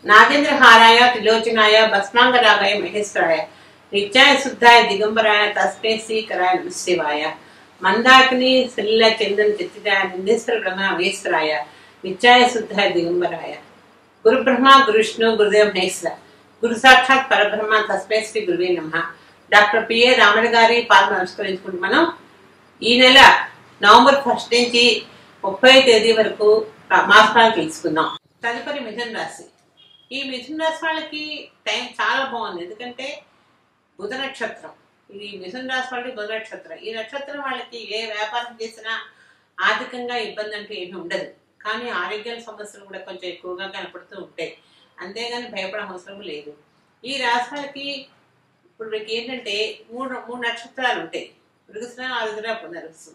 नागेन्द्रहाराय त्रिलोचनाय भस्मांगरागाय महेश्वराय नित्याय शुद्धाय दिगंबराय तस्मै श्रीकराय नमः शिवाय मंदाकिनी श्रील चंदन चित्तिदाय निंदेश्वर ब्रह्म महेश्वराय नित्याय शुद्धाय दिगंबराय गुरु ब्रह्मा गुरु विष्णु गुरुदेव महेश्वर गुरु साक्षात परब्रह्म तस्मै श्री गुरुवे नमः। డాక్టర్ పిఏ రామణ గారి పాలన నమస్కరించుకుంటూ మనం ఈ నెల నవంబర్ 1 నుంచి 30 తేదీ వరకు మాసాలు తెలుసుకుందాం। తదుపరి మిథున రాశి। ఈ మిథున రాశి వాళ్ళకి టైం చాలా బాగుంది, ఎందుకంటే బుధ నక్షత్రం, ఇది మిథున రాశి వాళ్ళకి బుధ నక్షత్రం। ఈ నక్షత్రం వాళ్ళకి ఏ వ్యాపారం చేసినా ఆర్థికంగా ఇబ్బంది అంటూ ఏమీ ఉండదు, కానీ ఆరోగ్య సమస్యలు కూడా కొంచెం ఎక్కువగా కనపడుతూ ఉంటాయి, అంతేగాని భయపడే అవసరం లేదు। ఈ రాశి వాళ్ళకి ఇప్పుడు మీకు ఏంటంటే మూడు నక్షత్రాలు ఉంటాయి, మృగశిర ఆరుద్ర పునర్వసు।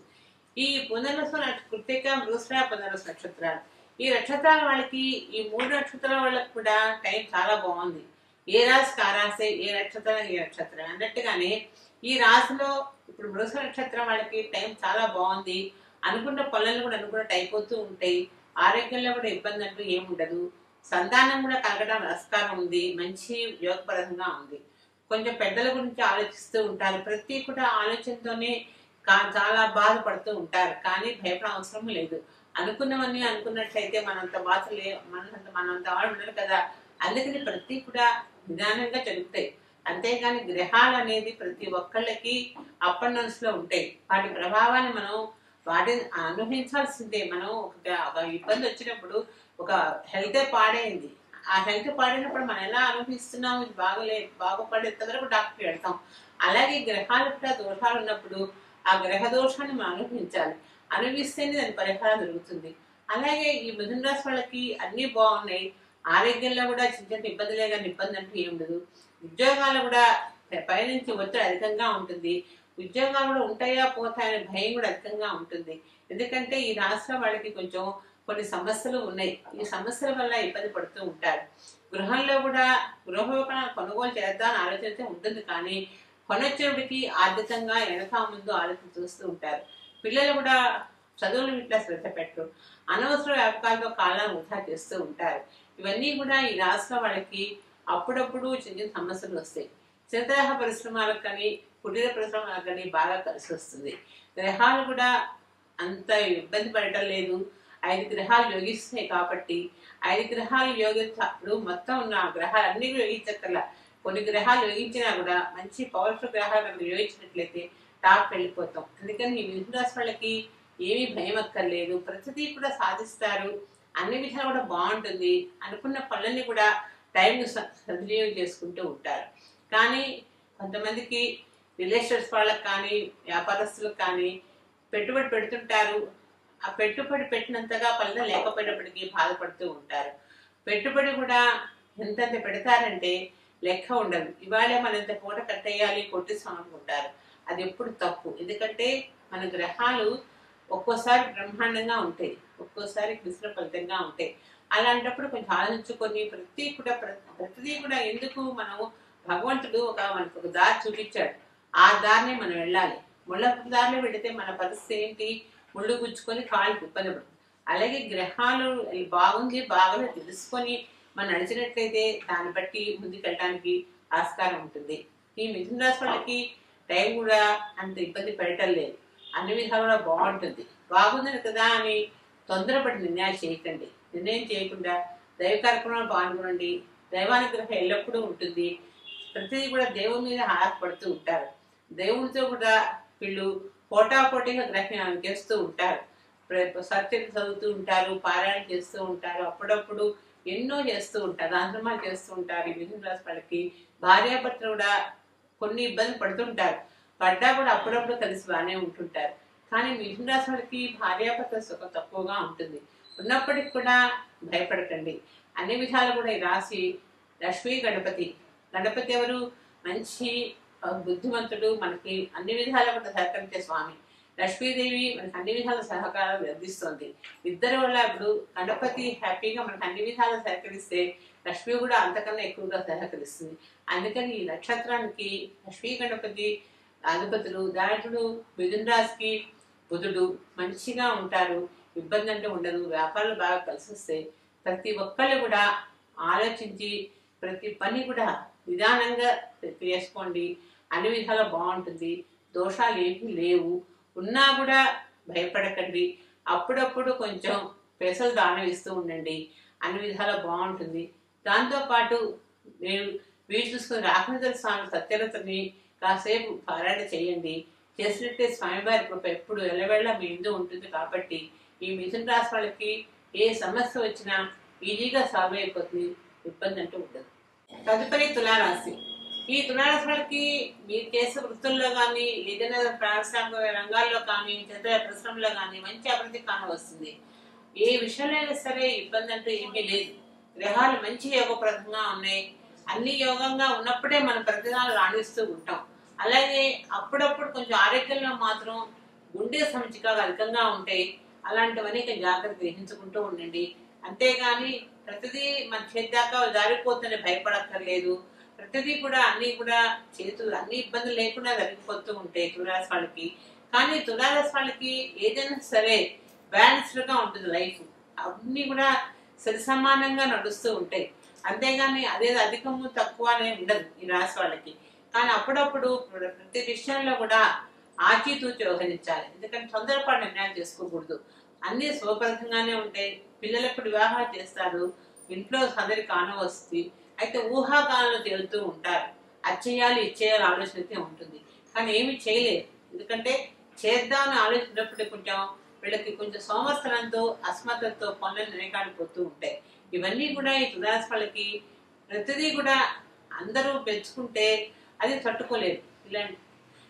ఈ పునర్వసు కృత్తిక మృగశిర పునర్వసు నక్షత్రాలు, ఈ నక్షత్రాల వాళ్ళకి ఈ మూడు నక్షత్రాల వాళ్ళకి కూడా టైం చాలా బాగుంది। ఏ రాశికి ఆ రాశి, ఏ నక్షత్రం ఏ నక్షత్రం అన్నట్టుగానే ఈ రాశిలో ఇప్పుడు మృగశిర నక్షత్రం వాళ్ళకి టైం చాలా బాగుంది, అనుకున్న పనులు కూడా అనుకున్నట్టు అయిపోతూ ఉంటాయి, ఆరోగ్యంలో కూడా ఇబ్బంది అంటూ ఏముండదు, సంతానం కూడా కలగడం ఆస్కారం ఉంది, మంచి యోగపరంగా ఉంది। కొంచెం పెద్దల గురించి ఆలోచిస్తూ ఉంటారు, ప్రతి కూడా ఆలోచనతోనే చాలా బాధపడుతూ ఉంటారు, కానీ భయపడ అవసరం లేదు। అనుకున్నవన్నీ అనుకున్నట్లయితే మనంత బాధలే మనంత వాడు ఉండరు కదా, అందుకని ప్రతి కూడా నిదానంగా జరుగుతాయి, అంతేగాని గ్రహాలు అనేది ప్రతి ఒక్కళ్ళకి అప్ అండ్ డౌన్స్ లో ఉంటాయి, వాటి ప్రభావాన్ని మనం వాటిని అనుభవించాల్సిందే। మనం ఒక ఇబ్బంది వచ్చినప్పుడు ఒక హెల్తే పాడైంది, ఆ హెల్త్ పాడినప్పుడు మనం ఎలా అనుభవిస్తున్నాం, ఇది బాగుపడేంత వరకు డాక్టర్ వెళ్తాం, అలాగే గ్రహాలు కూడా దోషాలు ఉన్నప్పుడు ఆ గ్రహ దోషాన్ని మనం అనుభవిస్తేనే దాని పరిహారం జరుగుతుంది। అలాగే ఈ మిథున రాశి వాళ్ళకి అన్ని బాగున్నాయి, ఆరోగ్యంలో కూడా చిన్న చిన్న ఇబ్బందులే కానీ ఇబ్బంది అంటూ ఏమి ఉండదు, ఉద్యోగాలు కూడా పైనుంచి ఒత్తిడి అధికంగా ఉంటుంది, ఉద్యోగాలు కూడా ఉంటాయా పోతాయనే భయం కూడా అధికంగా ఉంటుంది, ఎందుకంటే ఈ రాష్ట్రం వాళ్ళకి కొంచెం కొన్ని సమస్యలు ఉన్నాయి, ఈ సమస్యల వల్ల ఇబ్బంది పడుతూ ఉంటారు। గృహంలో కూడా గృహోపకరణ కొనుగోలు చేద్దామని ఆలోచన ఉంటుంది, కానీ కొనొచ్చేటికి ఆర్థికంగా వెనక ముందు ఆలోచన చూస్తూ ఉంటారు। పిల్లలు కూడా చదువులు ఇట్లా శ్రద్ధ పెట్టరు, అనవసర వ్యాపకాలతో కాలాన్ని వృధా చేస్తూ ఉంటారు। ఇవన్నీ కూడా ఈ రాష్ట్ర వాళ్ళకి అప్పుడప్పుడు చిన్న సమస్యలు వస్తాయి। చిరతరహ పరిశ్రమలకు కానీ కుటీర పరిశ్రమలకు కానీ బాగా కలిసి వస్తుంది। గ్రహాలు కూడా అంత ఇబ్బంది పడటం లేదు, 5 గ్రహాలు యోగిస్తున్నాయి కాబట్టి 5 గ్రహాలు యోగించినప్పుడు మొత్తం ఉన్న గ్రహాలు అన్ని యోగించక్కర్లా, కొన్ని గ్రహాలు యోగించినా కూడా మంచి పవర్ఫుల్ గ్రహాలు కనుక యోగించినట్లయితే టాప్ వెళ్ళిపోతాం। అందుకని ఈ మిథున రాశి వాళ్ళకి ఏమీ భయం అక్కర్లేదు, ప్రతిదీ కూడా సాధిస్తారు, అన్ని విధాలు కూడా బాగుంటుంది, అనుకున్న పనులన్నీ కూడా టైం సద్వినియోగం చేసుకుంటూ ఉంటారు। కానీ కొంతమందికి రిలేషన్స్ వాళ్ళకి కానీ వ్యాపారస్తులకు కానీ పెట్టుబడి పెడుతుంటారు, ఆ పెట్టుబడి పెట్టినంతగా ఫలితం లేకపోయినప్పటికీ బాధపడుతూ ఉంటారు। పెట్టుబడి కూడా ఎంతంత పెడతారంటే లెక్క ఉండదు, ఇవాళే మనం ఇంత పూట కట్టేయాలి కొట్టిస్తాం అనుకుంటారు, అది ఎప్పుడు తప్పు, ఎందుకంటే మన గ్రహాలు ఒక్కోసారి బ్రహ్మాండంగా ఉంటాయి, ఒక్కోసారి కృష్ణ ఫలితంగా ఉంటాయి, అలాంటప్పుడు కొంచెం ఆలోచించుకొని ప్రతిదీ కూడా ఎందుకు మనం భగవంతుడు మనకు ఒక దారి చూపించాడు, ఆ దారిని మనం వెళ్ళాలి, ముళ్ళ దారిలో పెడితే మన పరిస్థితి ఏంటి, ముళ్ళు గుచ్చుకొని కాళ్ళకి ఇబ్బంది పడుతుంది। అలాగే గ్రహాలు బాగుంది బాగలేదు తెలుసుకొని మనం నడిచినట్లయితే దాన్ని బట్టి ముందుకెళ్ళడానికి ఆస్కారం ఉంటుంది। ఈ మిథున రాశి వాళ్ళకి టైం కూడా అంత ఇబ్బంది పెట్టడం లేదు, అన్ని విధాలు కూడా బాగుంటుంది, బాగుందని కదా అని తొందరపడి నిర్ణయాలు చేయకండి, నిర్ణయం చేయకుండా దైవ కార్యక్రమాలు పాల్గొనండి, దైవానుగ్రహం ఎల్లప్పుడూ ఉంటుంది, ప్రతిదీ కూడా దేవుని మీద ఆధారపడుతూ ఉంటారు, దేవుడితో కూడా వీళ్ళు పోటాపోటీగా గ్రహణాలు చేస్తూ ఉంటారు, సత్యం చదువుతూ ఉంటారు, పారాయణ చేస్తూ ఉంటారు, అప్పుడప్పుడు ఎన్నో చేస్తూ ఉంటారు, ఆశ్రమాలు చేస్తూ ఉంటారు। ఈ మిథున రాశి వాళ్ళకి భార్యాభర్తలు కూడా కొన్ని ఇబ్బంది పడుతుంటారు, పడ్డా కూడా అప్పుడప్పుడు కలిసి బాగానే ఉంటుంటారు, కానీ మిథున రాశి వాళ్ళకి భార్యాభర్తల సుఖం తక్కువగా ఉంటుంది, ఉన్నప్పటికీ కూడా భయపడకండి, అన్ని విధాలు కూడా ఈ రాశి లక్ష్మీ గణపతి ఎవరు మంచి బుద్ధిమంతుడు, మనకి అన్ని విధాలు కూడా సహకరించే స్వామి, లక్ష్మీదేవి మనకు అన్ని విధాల సహకారాలు అందిస్తుంది, ఇద్దరి వల్ల ఇప్పుడు గణపతి హ్యాపీగా మనకు అన్ని విధాలు సహకరిస్తే లక్ష్మి కూడా అంతకన్నా ఎక్కువగా సహకరిస్తుంది, అందుకని ఈ నక్షత్రానికి లక్ష్మీ గణపతి అధిపతులు, దాంట్లో మిథున రాశికి బుధుడు మంచిగా ఉంటారు, ఇబ్బంది అంటే ఉండదు, వ్యాపారాలు బాగా కలిసి వస్తాయి, ప్రతి ఒక్కళ్ళు కూడా ఆలోచించి ప్రతి పని కూడా నిదానంగా చేసుకోండి. అన్ని విధాలా బాగుంటుంది. దోషాలు ఏమీ లేవు. ఉన్నా కూడా భయపడకండి. అప్పుడప్పుడు కొంచెం పెసలు దానం ఇస్తూ ఉండండి. అన్ని విధాలా బాగుంటుంది. దాంతోపాటు నేను వీలు చూసుకుని రాఘవేంద్ర స్వామి సత్యలతని కాసేపు పారాయణ చేయండి. చేసినట్టే స్వామివారి కృప ఎప్పుడు ఎల్లవేళ మీ ముందు ఉంటుంది. కాబట్టి ఈ మిథున రాశి వాళ్ళకి ఏ సమస్య వచ్చినా ఈజీగా సాల్వ్ అయిపోతుంది. ఇబ్బంది అంటూ ఉండదు. తదుపరి తులారాశి. ఈ తులారాశి వాళ్ళకి మీరు చేసే వృత్తుల్లో కానీ, ఏదైనా పారిశ్రామిక రంగాల్లో కానీ, చదివే పరిశ్రమలో కానీ మంచి అభివృద్ధి కానవస్తుంది. ఏ విషయంలో అయినా సరే ఇబ్బంది అంటూ ఏమీ లేదు. గ్రహాలు మంచి యోగప్రదంగా ఉన్నాయి. అన్ని యోగంగా ఉన్నప్పుడే మన ప్రతిదాలు రాణిస్తూ ఉంటాం. అలాగే అప్పుడప్పుడు కొంచెం ఆరోగ్యంలో మాత్రం గుండె సమస్యగా అధికంగా ఉంటాయి. అలాంటివన్నీ జాగ్రత్త గ్రహించుకుంటూ ఉండండి. అంతేగాని ప్రతిదీ మన చేద్దాకా జారిపోతుందని భయపడక్కర్లేదు. ప్రతిదీ కూడా అన్ని కూడా చేతులు అన్ని ఇబ్బందులు లేకుండా జరిగిపోతూ ఉంటాయి తులారాశి వాళ్ళకి. కానీ తులారాశి వాళ్ళకి ఏదైనా సరే బ్యాలెన్స్డ్ గా ఉంటుంది లైఫ్. అన్ని కూడా సరి సమానంగా నడుస్తూ ఉంటాయి. అంతేగాని అదేదో అధికము తక్కువ అనేది ఉండదు ఈ రాశి వాళ్ళకి. కానీ అప్పుడప్పుడు ప్రతి విషయంలో కూడా ఆచితూచి వ్యవహరించాలి. ఎందుకంటే తొందరపాటు నిర్ణయాలు చేసుకోకూడదు. అన్ని శుభప్రదంగానే ఉంటాయి. పిల్లలకు వివాహాలు చేస్తారు. ఇంట్లో సందడి కానవస్తుంది. అయితే ఊహాగానాలు తేలుతూ ఉంటారు. అచ్చేయాలి ఇచ్చేయాలి ఆలోచన అయితే ఉంటుంది. కానీ ఏమి చేయలేదు. ఎందుకంటే చేద్దామని ఆలోచించినప్పుడు కొంచెం వీళ్ళకి కొంచెం సోమర్సనంతో అస్మతతో పనులను వెనకాడిపోతూ ఉంటాయి. ఇవన్నీ కూడా ఈ తులారాశి వాళ్ళకి ప్రతిదీ కూడా అందరూ మెచ్చుకుంటే అది తట్టుకోలేదు. ఇలాంటి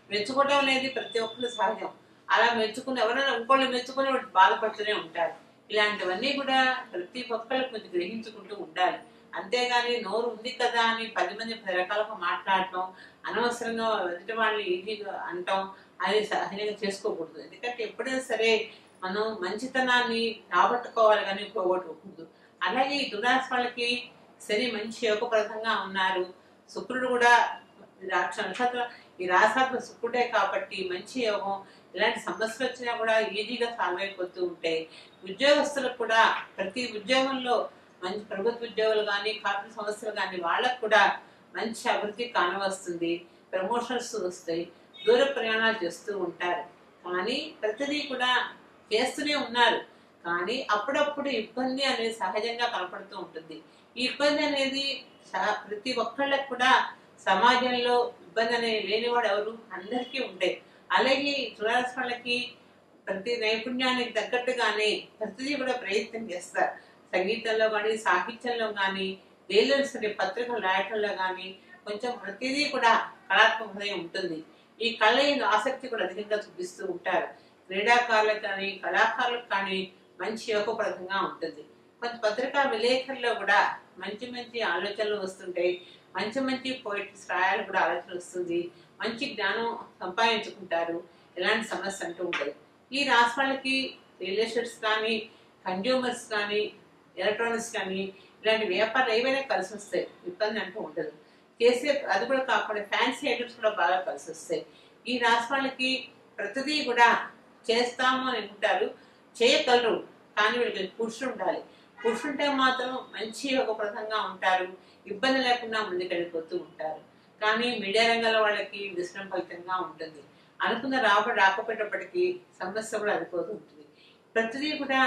మెచ్చుకోవడం అనేది ప్రతి ఒక్కరు సహజం. అలా మెచ్చుకుని ఎవరైనా ఇంకోళ్ళు మెచ్చుకుని బాధపడుతూనే ఉంటారు. ఇలాంటివన్నీ కూడా ప్రతి ఒక్కరు కొంచెం గ్రహించుకుంటూ ఉండాలి. అంతేగాని నోరు ఉంది కదా అని 10 మంది 10 రకాలుగా మాట్లాడటం, అనవసరంగా ఎదుటి వాళ్ళని ఈజీగా అంటాం అది సహజంగా చేసుకోకూడదు. ఎందుకంటే ఎప్పుడైనా సరే మనం మంచితనాన్ని రాబట్టుకోవాలి కానీ పోగొట్టుకోకూడదు. అలాగే ఈ తులారాశి వాళ్ళకి శని మంచి యోగప్రదంగా ఉన్నారు. శుక్రుడు కూడా నక్షత్రం ఈ రాశాత్మ శుక్రుడే కాబట్టి మంచి యోగం. ఇలాంటి సమస్యలు వచ్చినా కూడా ఈజీగా సాల్వ్ అయిపోతూ ఉంటాయి. ఉద్యోగస్తులకు కూడా ప్రతి ఉద్యోగంలో మంచి ప్రభుత్వ ఉద్యోగులు కానీ, కార్మిక సంస్థలు కానీ వాళ్ళకు కూడా మంచి అభివృద్ధి కానవస్తుంది. ప్రమోషన్స్ వస్తాయి. దూర ప్రయాణాలు చేస్తూ ఉంటారు. కానీ ప్రతిదీ కూడా చేస్తూనే ఉన్నారు. కానీ అప్పుడప్పుడు ఇబ్బంది అనేది సహజంగా కనపడుతూ ఉంటుంది. ఈ ఇబ్బంది అనేది ప్రతి ఒక్కళ్ళకి కూడా సమాజంలో ఇబ్బంది అనేది లేనివాడు ఎవరు అందరికీ ఉంటాయి. అలాగే తులారాశి వాళ్ళకి ప్రతి నైపుణ్యానికి తగ్గట్టుగానే ప్రతిదీ కూడా ప్రయత్నం చేస్తారు. సంగీతంలో కానీ, సాహిత్యంలో కానీ, దేనిలో సరే పత్రికలు రాయటంలో కానీ కొంచెం ప్రతిదీ కూడా కళాత్మక హృదయం ఉంటుంది. ఈ కళ ఆసక్తి కూడా అధికంగా చూపిస్తూ ఉంటారు. క్రీడాకారులకు కానీ, కళాకారులకు కానీ మంచి యోగప్రదంగా ఉంటుంది. కొంత పత్రికా విలేకరుల్లో కూడా మంచి మంచి ఆలోచనలు వస్తుంటాయి. మంచి మంచి పోయిట్స్ రాయాలు కూడా ఆలోచన వస్తుంది. మంచి జ్ఞానం సంపాదించుకుంటారు. ఎలాంటి సమస్య అంటూ ఉంటుంది. ఈ రాశి వాళ్ళకి రియల్ ఎస్టేట్స్ కానీ, కన్జ్యూమర్స్ కానీ, ఎలక్ట్రానిక్స్ కానీ ఇలాంటి వ్యాపారాలు ఏవైనా కలిసి వస్తాయి. ఇబ్బంది అంటూ ఉండదు. చేసే అది కూడా కాకుండా ఫ్యాన్సీ ఐటమ్స్ కూడా బాగా కలిసి వస్తాయి. ఈ రాశి వాళ్ళకి ప్రతిదీ కూడా చేస్తాము అని అనుకుంటారు, చేయగలరు. కానీ వీళ్ళకి పురుషుడు ఉండాలి. పురుషుంటే మాత్రం మంచి యోగప్రదంగా ఉంటారు. ఇబ్బంది లేకుండా ముందుకెళ్ళిపోతూ ఉంటారు. కానీ మీడియా రంగాల వాళ్ళకి విశ్రమ ఫలితంగా ఉంటుంది. అనుకున్న రాబడి రాకపోయేటప్పటికీ సమస్య కూడా అదిపోతూ ఉంటుంది. ప్రతిదీ కూడా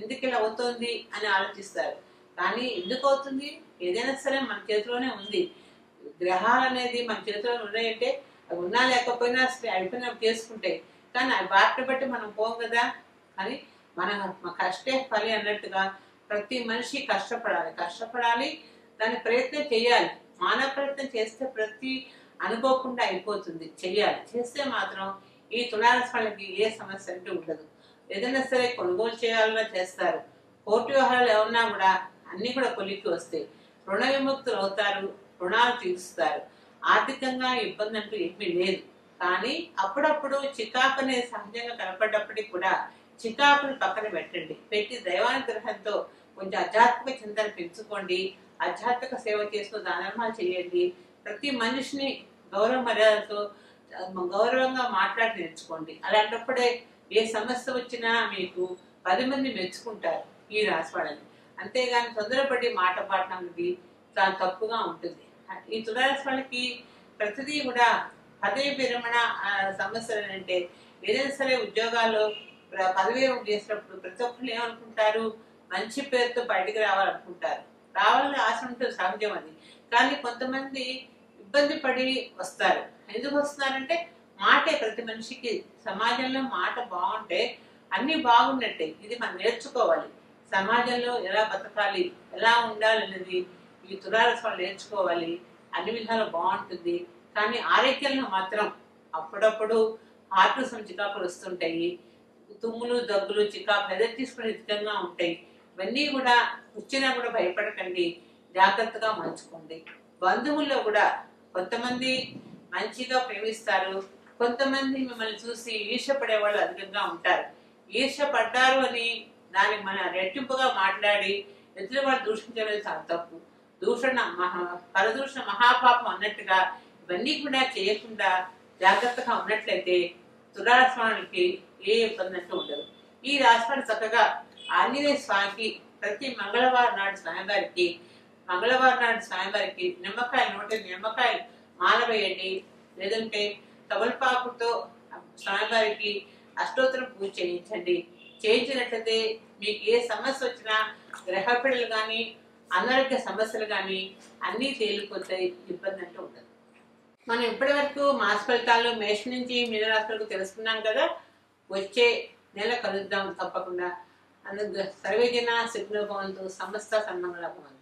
ఎందుకు ఇలా అవుతుంది అని ఆలోచిస్తారు. కానీ ఎందుకు అవుతుంది? ఏదైనా సరే మన చేతిలోనే ఉంది. గ్రహాలు అనేది మన చేతిలో ఉన్నాయంటే అవి ఉన్నా లేకపోయినా అయిపోయినా చేసుకుంటే, కానీ అవి బాటను బట్టి మనం పోం కదా. కానీ మన కష్టే ఫలి అన్నట్టుగా ప్రతి మనిషి కష్టపడాలి, దాని ప్రయత్నం చేయాలి. మానవ ప్రయత్నం చేస్తే ప్రతి అనుకోకుండా అయిపోతుంది. చేస్తే మాత్రం ఈ తులారాశి వాళ్ళకి ఏ సమస్య అంటూ ఉండదు. ఏదైనా సరే కొనుగోలు చేయాలన్నా చేస్తారు. కోర్టు వ్యవహారాలు ఏమన్నా కూడా అన్ని కూడా కొలిక్కి వస్తాయి. రుణ విముక్తులు అవుతారు. రుణాలు తీరుస్తారు. ఆర్థికంగా ఇబ్బంది అంటూ ఏమీ లేదు. కానీ అప్పుడప్పుడు చికాకు అనేది సహజంగా కనపడ్డప్పటికీ కూడా చికాకులు పక్కన పెట్టి దైవానుగ్రహంతో కొంచెం ఆధ్యాత్మిక చింతన పెంచుకోండి. ఆధ్యాత్మిక సేవ చేస్తూ దానధర్మాలు చేయండి. ప్రతి మనిషిని గౌరవ మర్యాదతో గౌరవంగా మాట్లాడి నేర్చుకోండి. అలాంటప్పుడే ఏ సమస్య వచ్చినా మీకు 10 మంది మెచ్చుకుంటారు ఈ రాశి వాళ్ళని. అంతేగాని తొందరపడి మాట పాడటం అనేది చాలా తప్పుగా ఉంటుంది. ఈ తులారాశి వాళ్ళకి ప్రతిదీ కూడా పదవి విరమణ సమస్యలు అంటే ఏదైనా సరే ఉద్యోగాల్లో పదవి విరమణ చేసినప్పుడు ప్రతి ఒక్కరు ఏమనుకుంటారు, మంచి పేరుతో బయటికి రావాలనుకుంటారు. రావాలని ఆశ ఉంటుంది, సహజం అది. కానీ కొంతమంది ఇబ్బంది పడి వస్తారు. ఎందుకు వస్తున్నారంటే మాటే ప్రతి మనిషికి. సమాజంలో మాట బాగుంటే అన్ని బాగున్నట్టే. ఇది మనం నేర్చుకోవాలి. సమాజంలో ఎలా బతకాలి, ఎలా ఉండాలి అనేది ఈ తులారాశి వాళ్ళు నేర్చుకోవాలి. అన్ని విధాలు బాగుంటుంది. కానీ ఆరోగ్యంలో మాత్రం అప్పుడప్పుడు ఆటోసం చికాకులు వస్తుంటాయి. తుమ్ములు, దగ్గులు, చికాకులు ఎదురు తీసుకునే విధంగా ఉంటాయి. ఇవన్నీ కూడా వచ్చినా కూడా భయపడకండి, జాగ్రత్తగా మంచుకోండి. బంధువుల్లో కూడా కొంతమంది మంచిగా ప్రేమిస్తారు, కొంతమంది మిమ్మల్ని చూసి ఈర్ష్యపడే వాళ్ళు అధికంగా ఉంటారు. ఈర్ష్యపడ్డారు అని దానికి మన రెట్టింపుగా మాట్లాడి ఎదురు వాళ్ళు దూషించడం చాలా తప్పు. పరదూషణ మహాపాపం అన్నట్టుగా ఇవన్నీ కూడా చేయకుండా జాగ్రత్తగా ఉన్నట్లయితే తులారాశి వాళ్ళకి ఏ ఇబ్బంది అంటూ ఉండదు. ఈ రాశి వాళ్ళు చక్కగా ఆంజనేయ స్వామికి ప్రతి మంగళవారం నాడు స్వామివారికి నిమ్మకాయలు 108 నిమ్మకాయలు మాల వేయండి. లేదంటే తమలపాకుతో స్వామివారికి అష్టోత్తరం పూజ చేయించండి. చేయించినట్లయితే మీకు ఏ సమస్య వచ్చినా, గ్రహపీడలు కానీ అనారోగ్య సమస్యలు కానీ అన్నీ తేలిపోతాయి, ఇబ్బంది అంటూ ఉండదు. మనం ఇప్పటి వరకు మాస ఫలితాలు మేషం నుంచి మీనరాశి వరకు తెలుసుకున్నాం కదా. వచ్చే నెల కలుద్దాం తప్పకుండా. అందుకు సర్వేజన సుఖినో భవంతు, సమస్త సన్మంగళ భవంతు.